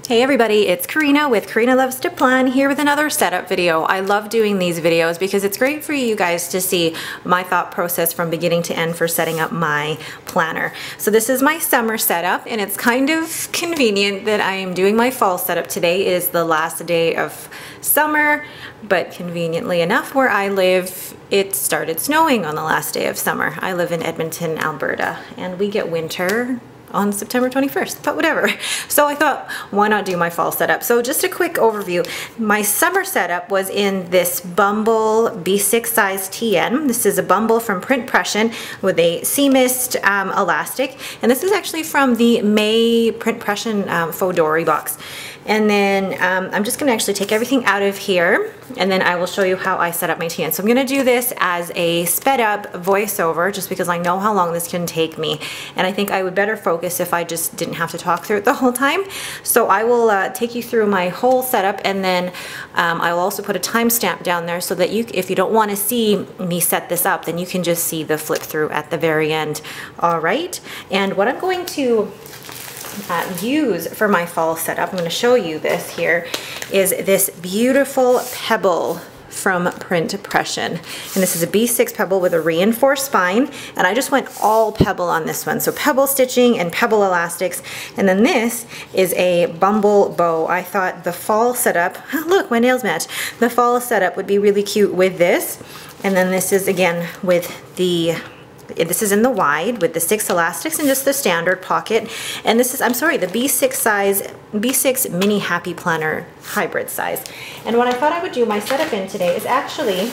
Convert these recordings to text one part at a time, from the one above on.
Hey everybody, it's Karina with Karina Loves to Plan here with another setup video. I love doing these videos because it's great for you guys to see my thought process from beginning to end for setting up my planner. So this is my summer setup, and it's kind of convenient that I am doing my fall setup. Today is the last day of summer, but conveniently enough where I live, it started snowing on the last day of summer. I live in Edmonton, Alberta, and we get winter on September 21st, but whatever. So I thought, why not do my fall setup? So just a quick overview. My summer setup was in this Bumble B6 size TN. This is a Bumble from PrintPression with a seamist elastic. And this is actually from the May PrintPression faux dory box. And then I'm just gonna actually take everything out of here, and then I will show you how I set up my TN. So I'm gonna do this as a sped up voiceover just because I know how long this can take me. And I think I would better focus if I just didn't have to talk through it the whole time. So I will take you through my whole setup, and then I will also put a timestamp down there so that if you don't wanna see me set this up, then you can just see the flip through at the very end. All right, and what I'm going to use for my fall setup, I'm going to show you this here, is this beautiful pebble from PrintPression. And this is a B6 pebble with a reinforced spine, and I just went all pebble on this one. So pebble stitching and pebble elastics. And then this is a Bumble bow. I thought the fall setup, look, my nails match. The fall setup would be really cute with this. And then this is again with this is in the wide with the 6 elastics and just the standard pocket. And this is, I'm sorry, the B6 mini happy planner hybrid size. And what I thought I would do my setup in today is actually,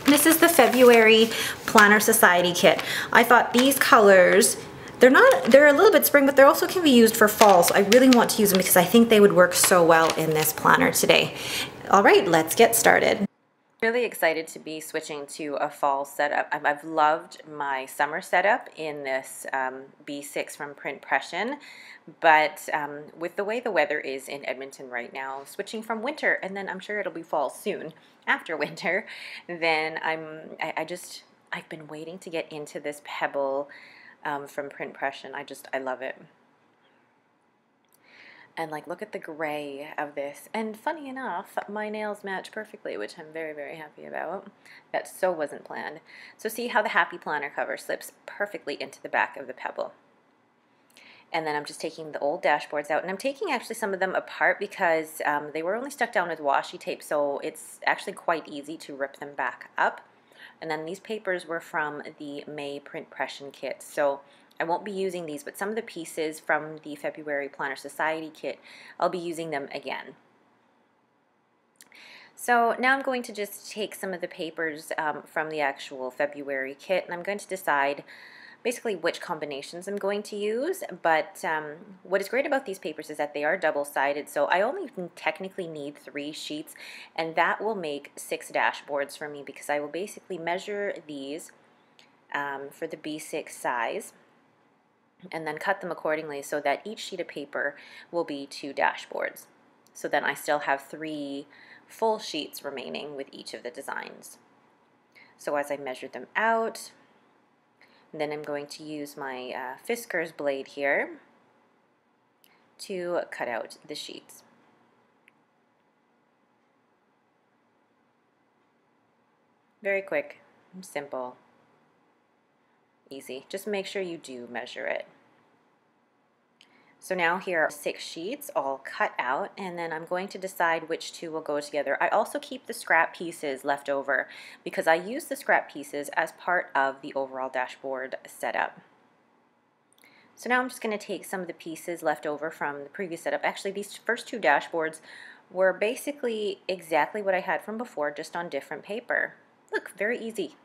this is the February Planner Society kit. I thought these colors, they're a little bit spring, but they also can be used for fall. So I really want to use them because I think they would work so well in this planner today. All right, let's get started. Really excited to be switching to a fall setup. I've loved my summer setup in this B6 from PrintPression, but with the way the weather is in Edmonton right now, switching from winter, and then I'm sure it'll be fall soon after winter, then I've been waiting to get into this pebble from PrintPression. I love it. And like, look at the gray of this. And funny enough, my nails match perfectly, which I'm very, very happy about. That so wasn't planned. So see how the Happy Planner cover slips perfectly into the back of the pebble. And then I'm just taking the old dashboards out. And I'm taking actually some of them apart because they were only stuck down with washi tape, so it's actually quite easy to rip them back up. And then these papers were from the May PrintPression kit. So I won't be using these, but some of the pieces from the February Planner Society kit, I'll be using them again. So now I'm going to just take some of the papers from the actual February kit, and I'm going to decide basically which combinations I'm going to use. But what is great about these papers is that they are double-sided, so I only technically need 3 sheets, and that will make 6 dashboards for me because I will basically measure these for the B6 size, and then cut them accordingly so that each sheet of paper will be 2 dashboards. So then I still have 3 full sheets remaining with each of the designs. So as I measure them out, then I'm going to use my Fiskars blade here to cut out the sheets. Very quick, simple. Easy. Just make sure you do measure it. So now here are 6 sheets all cut out, and then I'm going to decide which 2 will go together. I also keep the scrap pieces left over because I use the scrap pieces as part of the overall dashboard setup. So now I'm just going to take some of the pieces left over from the previous setup. Actually, these first 2 dashboards were basically exactly what I had from before, just on different paper. Look, very easy.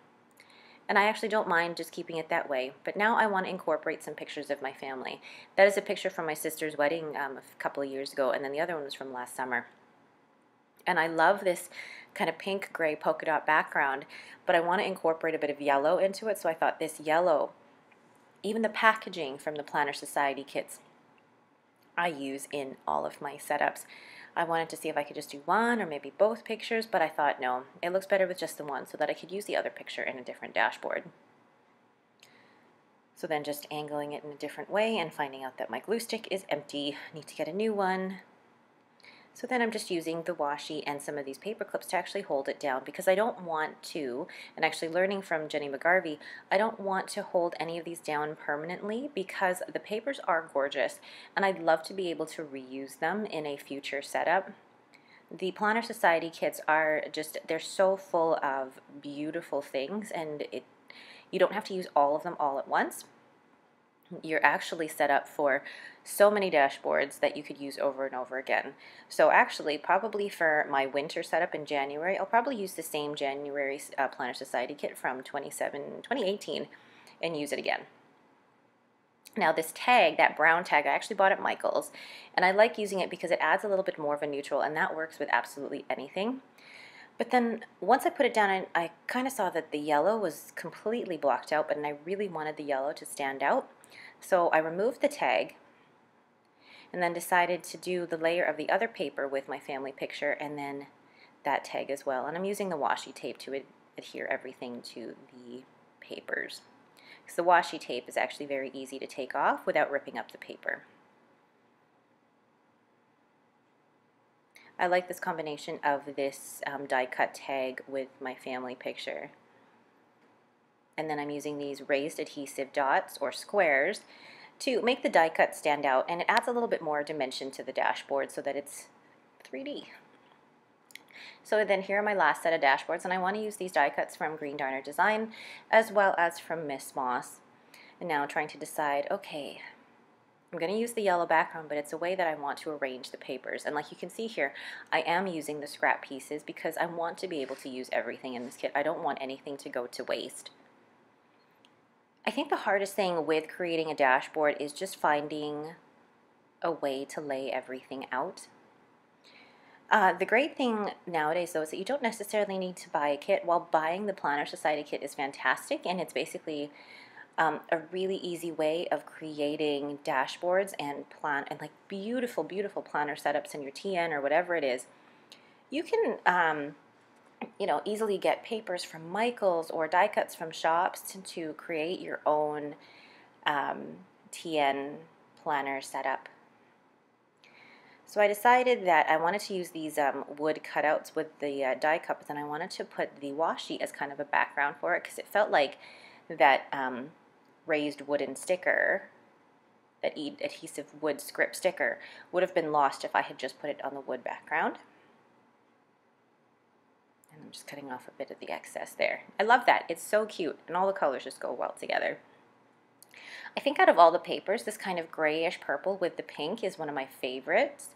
And I actually don't mind just keeping it that way. But now I want to incorporate some pictures of my family. That is a picture from my sister's wedding a couple of years ago, and then the other one was from last summer. And I love this kind of pink gray polka dot background, but I want to incorporate a bit of yellow into it, so I thought this yellow, even the packaging from the Planner Society kits, I use in all of my setups. I wanted to see if I could just do one or maybe both pictures, but I thought no, it looks better with just the one so that I could use the other picture in a different dashboard. So then just angling it in a different way and finding out that my glue stick is empty. I need to get a new one. So then I'm just using the washi and some of these paper clips to actually hold it down, because I don't want to, and actually learning from Jenny McGarvey, I don't want to hold any of these down permanently because the papers are gorgeous and I'd love to be able to reuse them in a future setup. The Planner Society kits are just, they're so full of beautiful things, and you don't have to use all of them all at once. You're actually set up for so many dashboards that you could use over and over again. So actually, probably for my winter setup in January, I'll probably use the same January Planner Society kit from 2018 and use it again. Now this tag, that brown tag, I actually bought at Michael's, and I like using it because it adds a little bit more of a neutral, and that works with absolutely anything. But then once I put it down, I kind of saw that the yellow was completely blocked out, and I really wanted the yellow to stand out. So I removed the tag and then decided to do the layer of the other paper with my family picture and then that tag as well. And I'm using the washi tape to adhere everything to the papers, because the washi tape is actually very easy to take off without ripping up the paper. I like this combination of this die cut tag with my family picture. And then I'm using these raised adhesive dots or squares to make the die cut stand out, and it adds a little bit more dimension to the dashboard so that it's 3D. So then here are my last set of dashboards, and I want to use these die cuts from Green Darner Design as well as from Miss Moss. And now I'm trying to decide, okay, I'm going to use the yellow background, but it's a way that I want to arrange the papers. And like you can see here, I am using the scrap pieces because I want to be able to use everything in this kit. I don't want anything to go to waste. I think the hardest thing with creating a dashboard is just finding a way to lay everything out. The great thing nowadays, though, is that you don't necessarily need to buy a kit. While buying the Planner Society kit is fantastic, and it's basically a really easy way of creating dashboards and like beautiful, beautiful planner setups in your TN or whatever it is. You can easily get papers from Michael's or die cuts from shops to create your own TN planner setup. So I decided that I wanted to use these wood cutouts with the die cut, but then I wanted to put the washi as kind of a background for it because it felt like that raised wooden sticker, that adhesive wood script sticker, would have been lost if I had just put it on the wood background. And I'm just cutting off a bit of the excess there. I love that. It's so cute, and all the colors just go well together. I think out of all the papers, this kind of grayish purple with the pink is one of my favorites.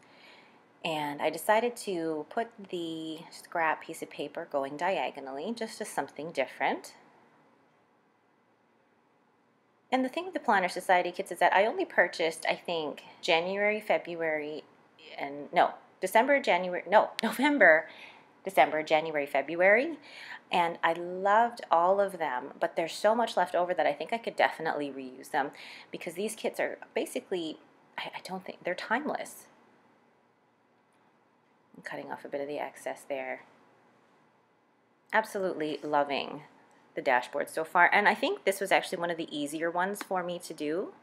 And I decided to put the scrap piece of paper going diagonally, just as something different. And the thing with the Planner Society kits is that I only purchased, I think, November, December, January, February, and I loved all of them, but there's so much left over that I think I could definitely reuse them, because these kits are basically, I don't think, they're timeless. I'm cutting off a bit of the excess there. Absolutely loving the dashboard so far, and I think this was actually one of the easier ones for me to do.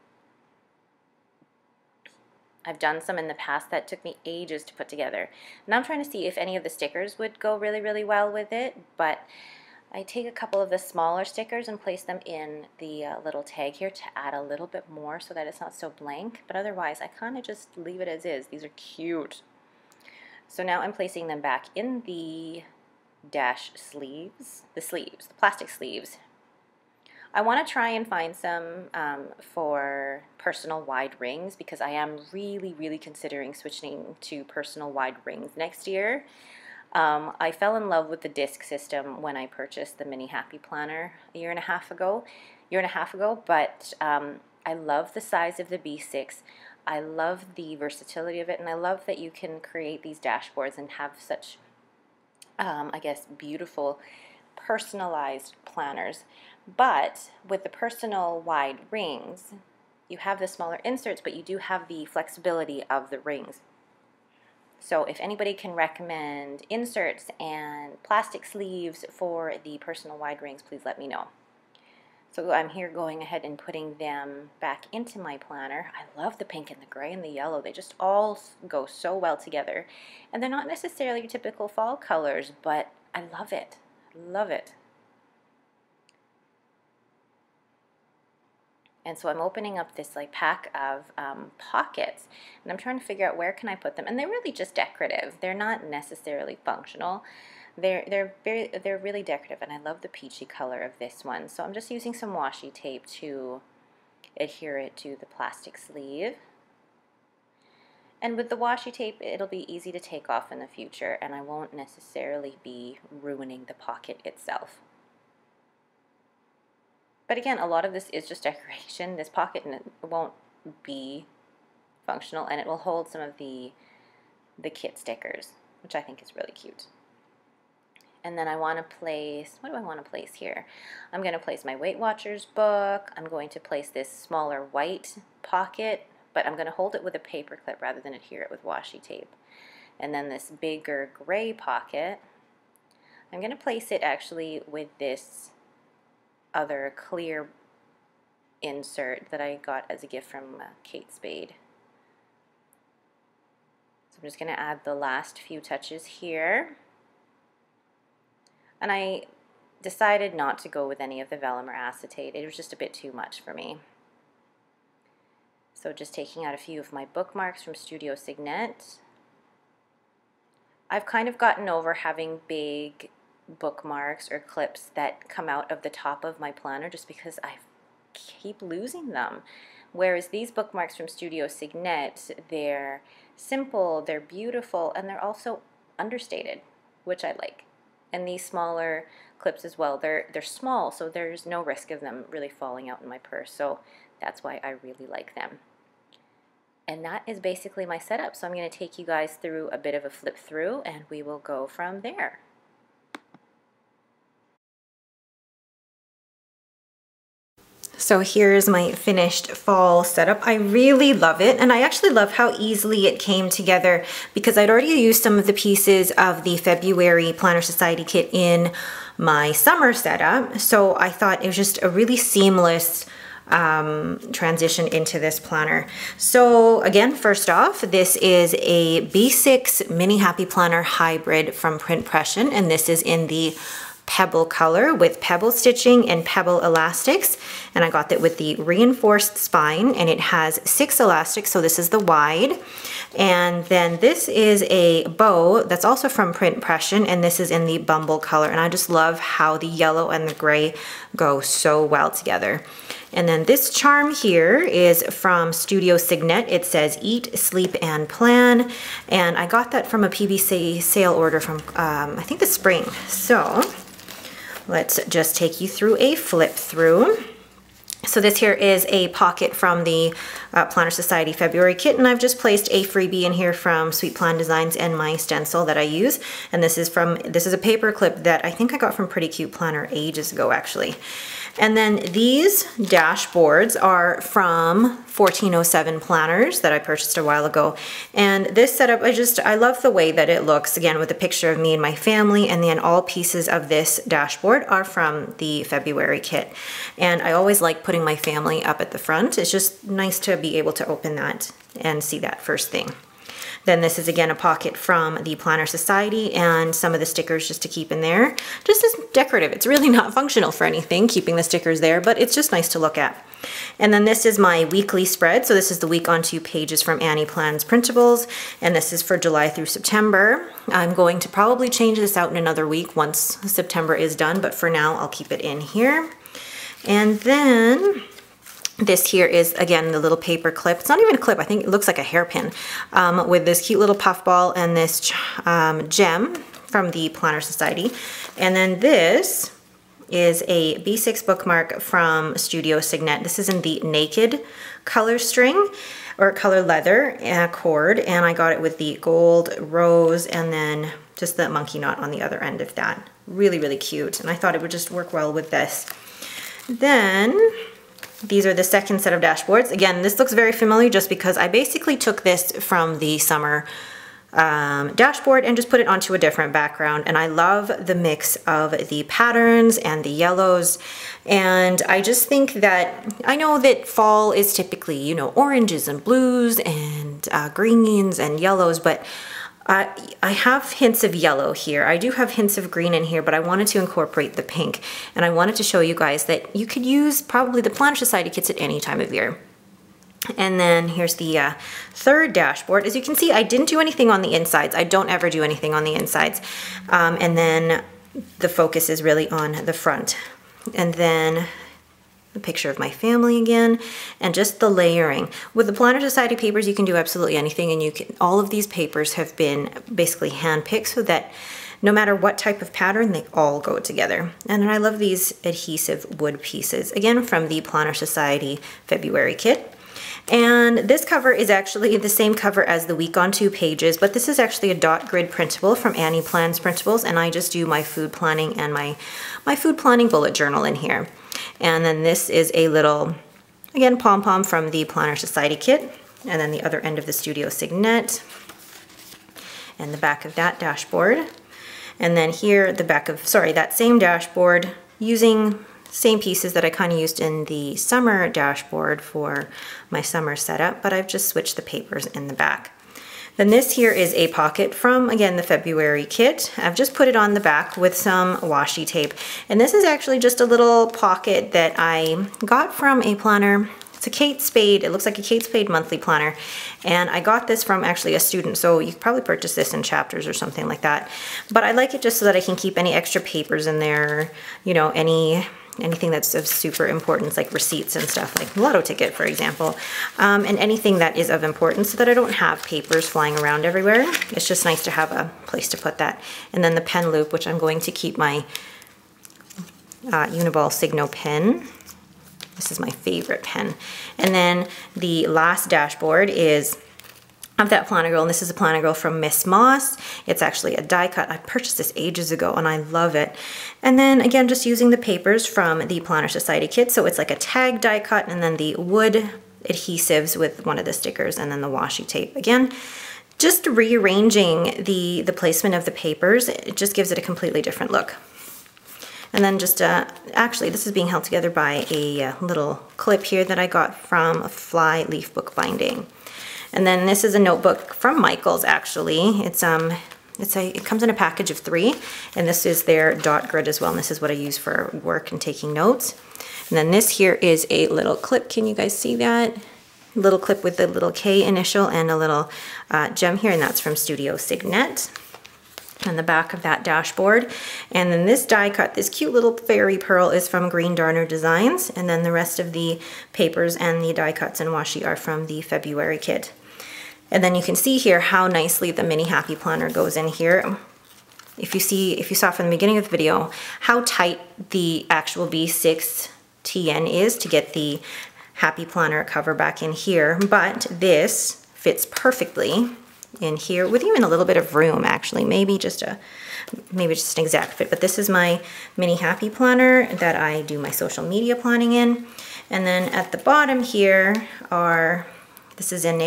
I've done some in the past that took me ages to put together. Now I'm trying to see if any of the stickers would go really, really well with it, but I take a couple of the smaller stickers and place them in the little tag here to add a little bit more so that it's not so blank, but otherwise I kind of just leave it as is. These are cute. So now I'm placing them back in the the plastic sleeves. I want to try and find some for personal wide rings, because I am really, really considering switching to personal wide rings next year. I fell in love with the disc system when I purchased the Mini Happy Planner a year and a half ago, but I love the size of the B6. I love the versatility of it, and I love that you can create these dashboards and have such, I guess, beautiful personalized planners. But with the personal wide rings, you have the smaller inserts, but you do have the flexibility of the rings. So if anybody can recommend inserts and plastic sleeves for the personal wide rings, please let me know. So I'm here going ahead and putting them back into my planner. I love the pink and the gray and the yellow. They just all go so well together. And they're not necessarily typical fall colors, but I love it. Love it. And so I'm opening up this like pack of pockets, and I'm trying to figure out where can I put them. And they're really just decorative. They're not necessarily functional. They're really decorative, and I love the peachy color of this one. So I'm just using some washi tape to adhere it to the plastic sleeve. And with the washi tape, it'll be easy to take off in the future, and I won't necessarily be ruining the pocket itself. But again, a lot of this is just decoration. This pocket won't be functional, and it will hold some of the kit stickers, which I think is really cute. And then I want to place, what do I want to place here? I'm going to place my Weight Watchers book. I'm going to place this smaller white pocket, but I'm going to hold it with a paper clip rather than adhere it with washi tape. And then this bigger gray pocket, I'm going to place it actually with this other clear insert that I got as a gift from Kate Spade. So I'm just going to add the last few touches here. And I decided not to go with any of the vellum or acetate. It was just a bit too much for me. So just taking out a few of my bookmarks from Studio Signet. I've kind of gotten over having big bookmarks or clips that come out of the top of my planner just because I keep losing them. Whereas these bookmarks from Studio Signet, they're simple, they're beautiful, and they're also understated, which I like. And these smaller clips as well, they're small, so there's no risk of them really falling out in my purse. So that's why I really like them. And that is basically my setup. So I'm going to take you guys through a bit of a flip through, and we will go from there. So here's my finished fall setup. I really love it, and I actually love how easily it came together because I'd already used some of the pieces of the February Planner Society kit in my summer setup, so I thought it was just a really seamless transition into this planner. So again, first off, this is a B6 Mini Happy Planner Hybrid from PrintPression, and this is in the pebble color with pebble stitching and pebble elastics, and I got that with the reinforced spine, and it has 6 elastics, so this is the wide. And then this is a bow that's also from PrintPression, and this is in the Bumble color, and I just love how the yellow and the gray go so well together. And then this charm here is from Studio Signet. It says Eat, Sleep, and Plan. And I got that from a PVC sale order from, I think the spring. So let's just take you through a flip through. So this here is a pocket from the Planner Society February kit, and I've just placed a freebie in here from Sweet Plan Designs and my stencil that I use. And this is a paper clip that I think I got from Pretty Cute Planner ages ago, actually. And then these dashboards are from 1407 planners that I purchased a while ago. And this setup, I love the way that it looks, again, with a picture of me and my family, and then all pieces of this dashboard are from the February kit. And I always like putting my family up at the front. It's just nice to be able to open that and see that first thing. Then this is again a pocket from the Planner Society, and some of the stickers just to keep in there. Just as decorative. It's really not functional for anything, keeping the stickers there, but it's just nice to look at. And then this is my weekly spread. So this is the week on 2 pages from Annie Plans Printables, and this is for July through September. I'm going to probably change this out in another week once September is done, but for now I'll keep it in here. And then this here is, again, the little paper clip. It's not even a clip. I think it looks like a hairpin with this cute little puff ball and this gem from the Planner Society. And then this is a B6 bookmark from Studio Signet. This is in the Naked color string or color leather cord, and I got it with the gold rose and then just the monkey knot on the other end of that. Really, really cute, and I thought it would just work well with this. Then these are the second set of dashboards. Again, this looks very familiar just because I basically took this from the summer dashboard and just put it onto a different background. And I love the mix of the patterns and the yellows. And I just think that, I know that fall is typically, you know, oranges and blues and greens and yellows, but I have hints of yellow here. I do have hints of green in here, but I wanted to incorporate the pink. And I wanted to show you guys that you could use probably the Planner Society kits at any time of year. And then here's the third dashboard. As you can see, I didn't do anything on the insides. I don't ever do anything on the insides. And then the focus is really on the front. And then the picture of my family again, and just the layering. With the Planner Society papers, you can do absolutely anything, and you can, all of these papers have been basically hand-picked so that no matter what type of pattern, they all go together. And then I love these adhesive wood pieces, again from the Planner Society February kit. And this cover is actually the same cover as the week on 2 pages, but this is actually a dot grid printable from Annie Plans Printables, and I just do my food planning and my food planning bullet journal in here. And then this is a little, again, pom-pom from the Planner Society kit, and then the other end of the Studio Signet, and the back of that dashboard. And then here, the back of, sorry, that same dashboard, using same pieces that I kind of used in the summer dashboard for my summer setup, but I've just switched the papers in the back. Then this here is a pocket from, again, the February kit. I've just put it on the back with some washi tape. And this is actually just a little pocket that I got from a planner. It's a Kate Spade, it looks like a Kate Spade monthly planner. And I got this from actually a student, so you could probably purchase this in chapters or something like that. But I like it just so that I can keep any extra papers in there, you know, anything that's of super importance, like receipts and stuff, like lotto ticket, for example, and anything that is of importance so that I don't have papers flying around everywhere. It's just nice to have a place to put that. And then the pen loop, which I'm going to keep my Uniball Signo pen. This is my favorite pen. And then the last dashboard is of that Planner Girl, and this is a Planner Girl from Miss Moss. It's actually a die cut. I purchased this ages ago and I love it. And then again, just using the papers from the Planner Society kit. So it's like a tag die cut, and then the wood adhesives with one of the stickers, and then the washi tape. Again, just rearranging the placement of the papers, it just gives it a completely different look. And then just, actually this is being held together by a little clip here that I got from a Fly Leaf book binding. And then this is a notebook from Michaels, actually. It comes in a package of 3, and this is their dot grid as well, and this is what I use for work and taking notes. And then this here is a little clip. Can you guys see that? Little clip with the little K initial and a little gem here, and that's from Studio Signet. And the back of that dashboard. And then this die cut, this cute little fairy pearl, is from Green Darner Designs, and then the rest of the papers and the die cuts and washi are from the February kit. And then you can see here how nicely the mini Happy Planner goes in here. If you saw from the beginning of the video how tight the actual B6 TN is to get the Happy Planner cover back in here, but this fits perfectly in here with even a little bit of room, actually, maybe just an exact fit. But this is my mini Happy Planner that I do my social media planning in. And then at the bottom here are, this is in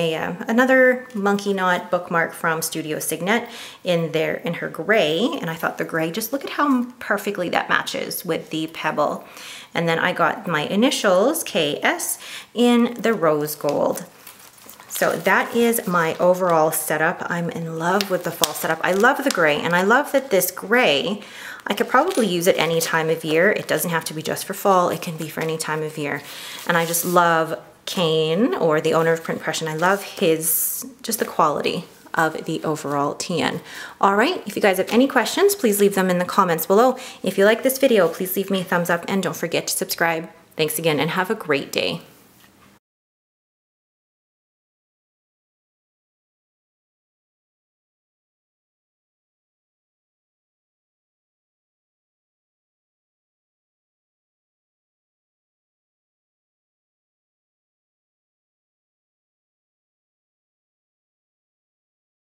another monkey knot bookmark from Studio Signet in her gray, and I thought the gray, just look at how perfectly that matches with the pebble. And then I got my initials, KS, in the rose gold. So that is my overall setup. I'm in love with the fall setup. I love the gray, and I love that this gray, I could probably use it any time of year. It doesn't have to be just for fall, it can be for any time of year. And I just love Kane, or the owner of PrintPression. I love just the quality of the overall TN. All right, if you guys have any questions, please leave them in the comments below. If you like this video, please leave me a thumbs up and don't forget to subscribe. Thanks again and have a great day.